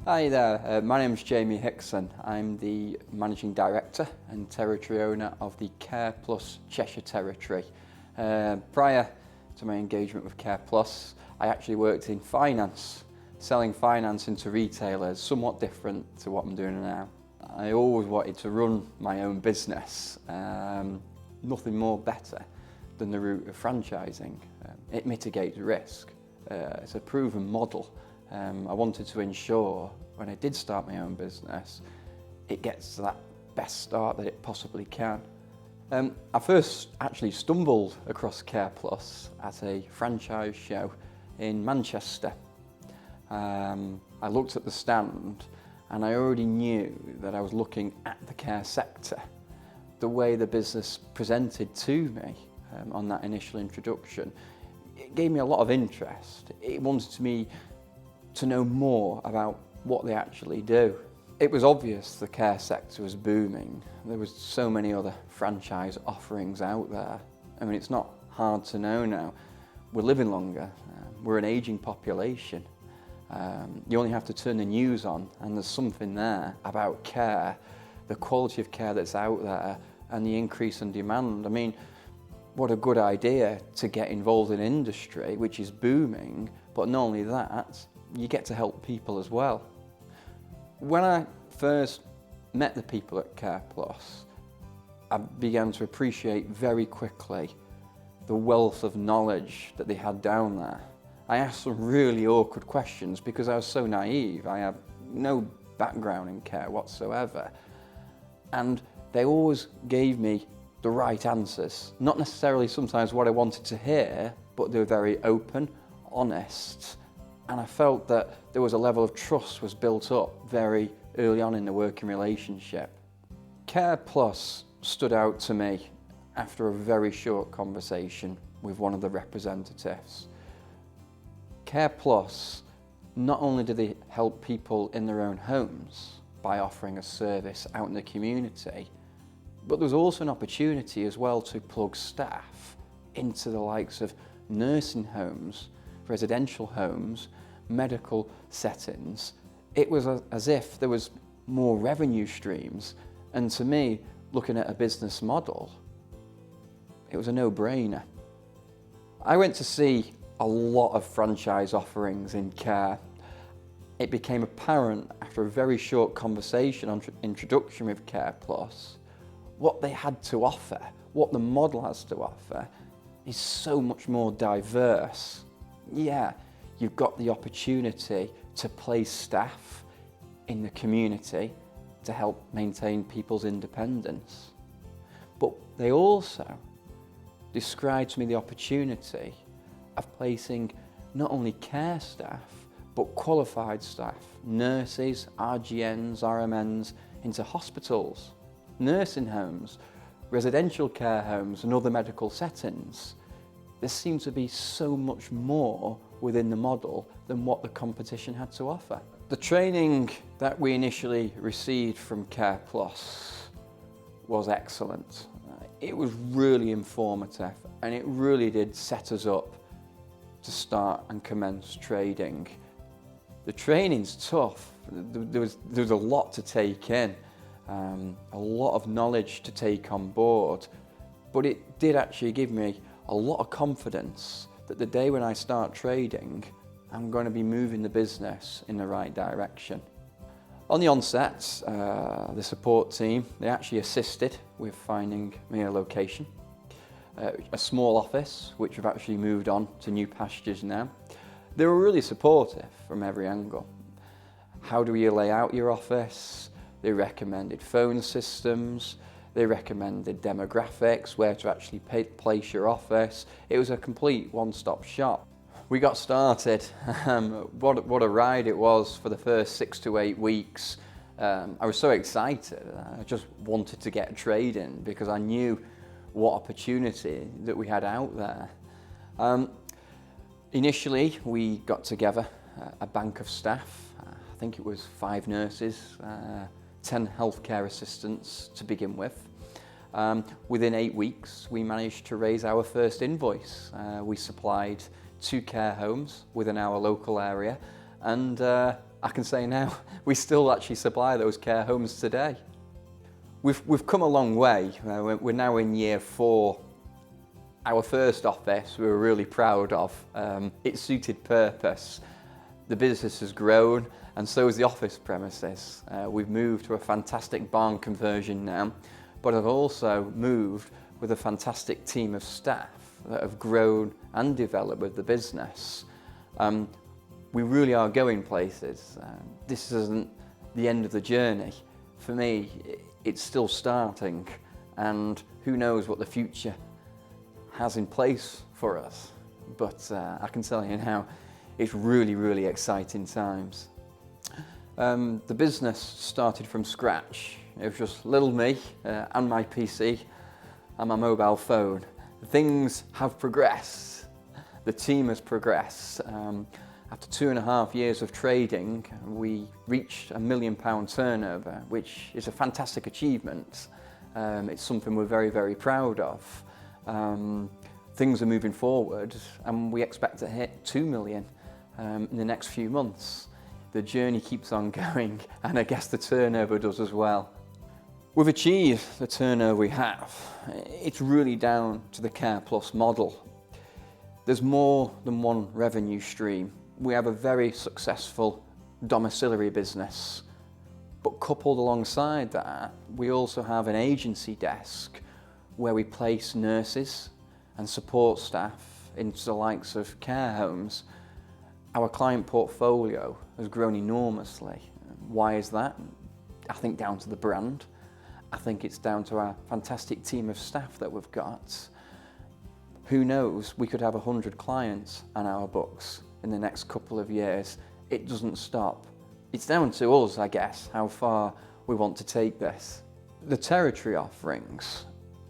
Hi there, my name's Jamie Hickson. I'm the Managing Director and Territory Owner of the Kare Plus Chester Territory. Prior to my engagement with Kare Plus, I actually worked in finance, selling finance into retailers, somewhat different to what I'm doing now. I always wanted to run my own business, nothing more better than the route of franchising. It mitigates risk, it's a proven model. I wanted to ensure when I did start my own business, it gets to that best start that it possibly can. I first actually stumbled across Kare Plus at a franchise show in Manchester. I looked at the stand and I already knew that I was looking at the care sector. The way the business presented to me on that initial introduction, it gave me a lot of interest. It wanted me to know more about what they actually do. It was obvious the care sector was booming. There was so many other franchise offerings out there. I mean, it's not hard to know now. We're living longer, we're an ageing population. You only have to turn the news on and there's something there about care, the quality of care that's out there and the increase in demand. I mean, what a good idea to get involved in industry, which is booming, but not only that, you get to help people as well. When I first met the people at Kare Plus, I began to appreciate very quickly the wealth of knowledge that they had down there. I asked some really awkward questions because I was so naive. I have no background in care whatsoever. And they always gave me the right answers. Not necessarily sometimes what I wanted to hear, but they were very open, honest, and I felt that there was a level of trust was built up very early on in the working relationship. Kare Plus stood out to me after a very short conversation with one of the representatives. Kare Plus, not only do they help people in their own homes by offering a service out in the community, but there's also an opportunity as well to plug staff into the likes of nursing homes, residential homes, medical settings. It was as if there was more revenue streams, and to me, looking at a business model, it was a no-brainer. I went to see a lot of franchise offerings in care. It became apparent after a very short conversation on introduction with Kare Plus, what they had to offer, what the model has to offer, is so much more diverse. Yeah, you've got the opportunity to place staff in the community to help maintain people's independence. But they also described to me the opportunity of placing not only care staff, but qualified staff, nurses, RGNs, RMNs, into hospitals, nursing homes, residential care homes and other medical settings. There seemed to be so much more within the model than what the competition had to offer. The training that we initially received from Kare Plus was excellent. It was really informative and it really did set us up to start and commence trading. The training's tough. There was a lot to take in, a lot of knowledge to take on board, but it did actually give me a lot of confidence that the day when I start trading, I'm going to be moving the business in the right direction. On the onset, the support team, they actually assisted with finding me a location. A small office, which we've actually moved on to new pastures now. They were really supportive from every angle. How do you lay out your office? They recommended phone systems. They recommended demographics, where to actually place your office. It was a complete one-stop shop. We got started. What a ride it was for the first 6 to 8 weeks. I was so excited. I just wanted to get trading because I knew what opportunity that we had out there. Initially, we got together a bank of staff. I think it was 5 nurses, 10 healthcare assistants to begin with. Within 8 weeks, we managed to raise our first invoice. We supplied 2 care homes within our local area, and I can say now, we still actually supply those care homes today. We've come a long way. We're now in year 4. Our first office we were really proud of. It suited purpose. The business has grown and so has the office premises. We've moved to a fantastic barn conversion now, but I've also moved with a fantastic team of staff that have grown and developed with the business. We really are going places. This isn't the end of the journey. For me, it's still starting, and who knows what the future has in place for us. But I can tell you now, it's really, really exciting times. The business started from scratch. It was just little me and my PC and my mobile phone. Things have progressed. The team has progressed. After 2.5 years of trading, we reached £1 million turnover, which is a fantastic achievement. It's something we're very, very proud of. Things are moving forward and we expect to hit 2 million in the next few months. The journey keeps on going, and I guess the turnover does as well. We've achieved the turnover we have. It's really down to the Kare Plus model. There's more than one revenue stream. We have a very successful domiciliary business, but coupled alongside that, we also have an agency desk where we place nurses and support staff into the likes of care homes. Our client portfolio has grown enormously. Why is that? I think down to the brand. I think it's down to our fantastic team of staff that we've got. Who knows, we could have 100 clients on our books in the next couple of years. It doesn't stop. It's down to us, I guess, how far we want to take this. The territory offerings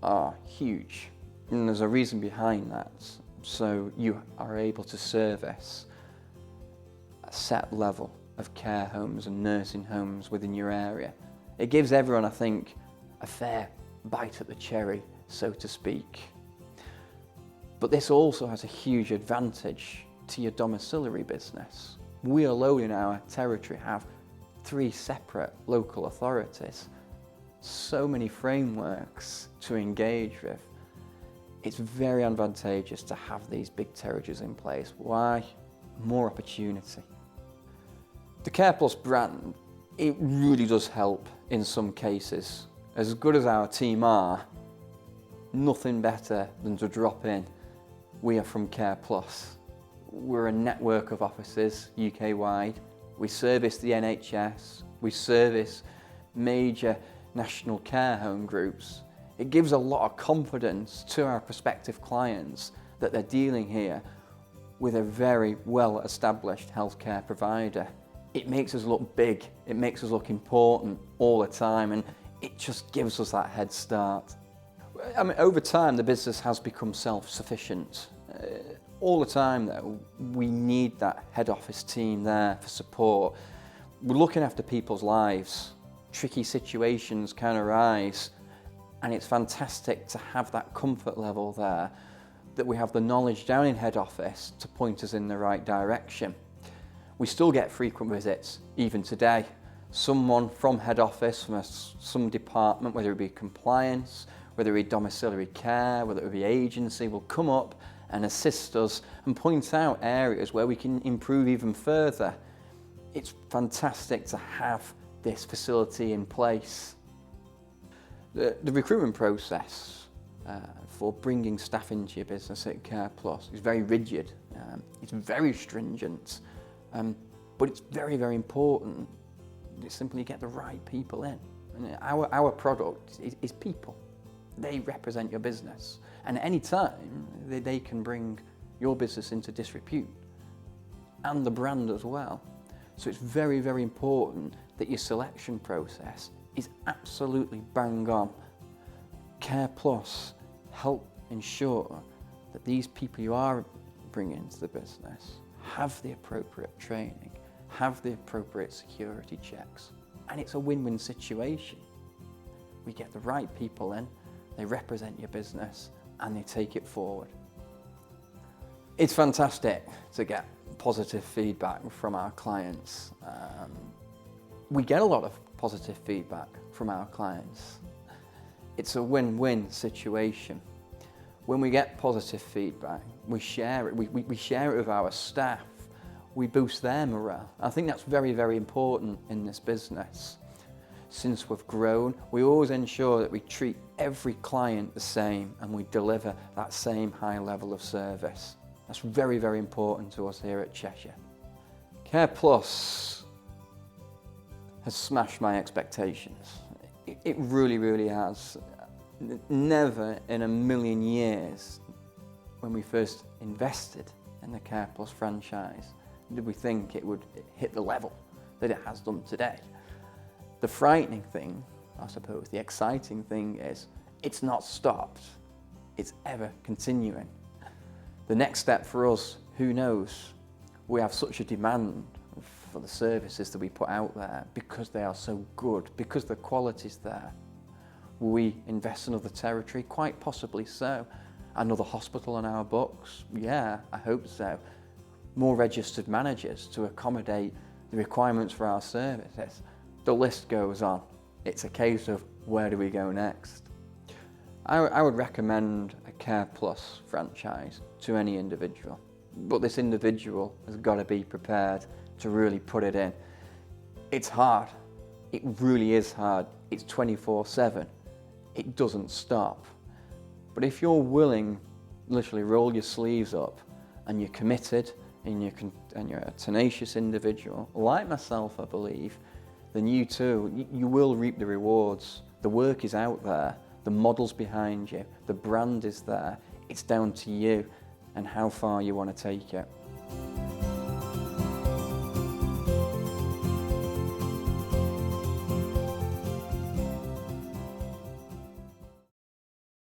are huge, and there's a reason behind that. So you are able to service a set level of care homes and nursing homes within your area. It gives everyone, I think, a fair bite at the cherry, so to speak. But this also has a huge advantage to your domiciliary business. We alone in our territory have 3 separate local authorities, so many frameworks to engage with. It's very advantageous to have these big territories in place. Why? More opportunity. The Kare Plus brand, it really does help in some cases. As good as our team are, nothing better than to drop in. We are from Kare Plus. We're a network of offices UK-wide. We service the NHS. We service major national care home groups. It gives a lot of confidence to our prospective clients that they're dealing here with a very well-established healthcare provider. It makes us look big, it makes us look important all the time, and it just gives us that head start. I mean, over time, the business has become self-sufficient. All the time, though, we need that head office team there for support. We're looking after people's lives. Tricky situations can arise, and it's fantastic to have that comfort level there, that we have the knowledge down in head office to point us in the right direction. We still get frequent visits, even today. Someone from head office, from some department, whether it be compliance, whether it be domiciliary care, whether it be agency, will come up and assist us and point out areas where we can improve even further. It's fantastic to have this facility in place. The recruitment process for bringing staff into your business at Kare Plus is very rigid. It's very stringent, but it's very, very important. You simply get the right people in. And our product is people. They represent your business, and at any time they can bring your business into disrepute, and the brand as well. So it's very, very important that your selection process is absolutely bang on. Kare Plus help ensure that these people you are bringing into the business have the appropriate training, have the appropriate security checks, and it's a win-win situation. We get the right people in, they represent your business, and they take it forward. It's fantastic to get positive feedback from our clients. We get a lot of positive feedback from our clients. It's a win-win situation. When we get positive feedback, we share it. We share it with our staff. We boost their morale. I think that's very, very important in this business. Since we've grown, we always ensure that we treat every client the same and we deliver that same high level of service. That's very, very important to us here at Cheshire. Kare Plus has smashed my expectations. It really, really has. Never in a million years, when we first invested in the Kare Plus franchise, did we think it would hit the level that it has done today. The frightening thing, I suppose, the exciting thing is, it's not stopped. It's ever continuing. The next step for us, who knows? We have such a demand for the services that we put out there because they are so good, because the quality's there. Will we invest in another territory? Quite possibly so. Another hospital on our books? Yeah, I hope so. More registered managers to accommodate the requirements for our services. The list goes on. It's a case of where do we go next? I would recommend a Kare Plus franchise to any individual, but this individual has got to be prepared to really put it in. It's hard. It really is hard. It's 24/7. It doesn't stop. But if you're willing, literally roll your sleeves up, and you're committed, and you're a tenacious individual, like myself, I believe, then you too, you will reap the rewards. The work is out there, the model's behind you, the brand is there. It's down to you and how far you want to take it.